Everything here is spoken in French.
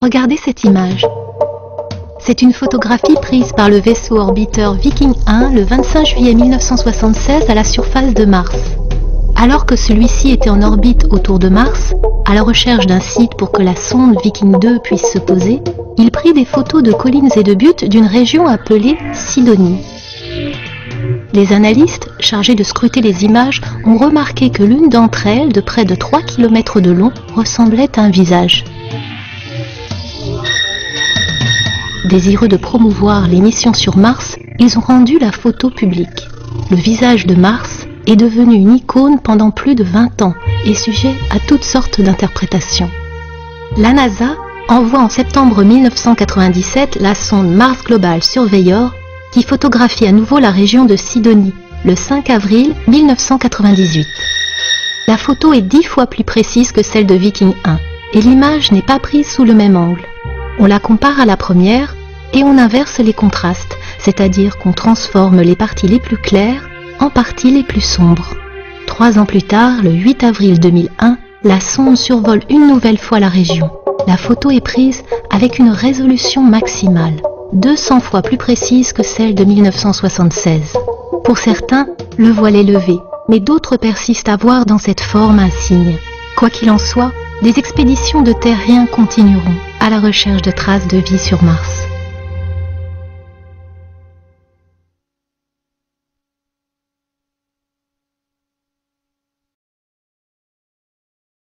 Regardez cette image. C'est une photographie prise par le vaisseau orbiteur Viking 1 le 25 juillet 1976 à la surface de Mars. Alors que celui-ci était en orbite autour de Mars, à la recherche d'un site pour que la sonde Viking 2 puisse se poser, il prit des photos de collines et de buttes d'une région appelée Sidonie. Les analystes, chargés de scruter les images, ont remarqué que l'une d'entre elles, de près de 3 km de long, ressemblait à un visage. Désireux de promouvoir les missions sur Mars, ils ont rendu la photo publique. Le visage de Mars est devenu une icône pendant plus de 20 ans et sujet à toutes sortes d'interprétations. La NASA envoie en septembre 1997 la sonde Mars Global Surveyor qui photographie à nouveau la région de Sidonie le 5 avril 1998. La photo est 10 fois plus précise que celle de Viking 1 et l'image n'est pas prise sous le même angle. On la compare à la première et on inverse les contrastes, c'est-à-dire qu'on transforme les parties les plus claires en parties les plus sombres. 3 ans plus tard, le 8 avril 2001, la sonde survole une nouvelle fois la région. La photo est prise avec une résolution maximale, 200 fois plus précise que celle de 1976. Pour certains, le voile est levé, mais d'autres persistent à voir dans cette forme un signe. Quoi qu'il en soit, des expéditions de terriens continueront à la recherche de traces de vie sur Mars.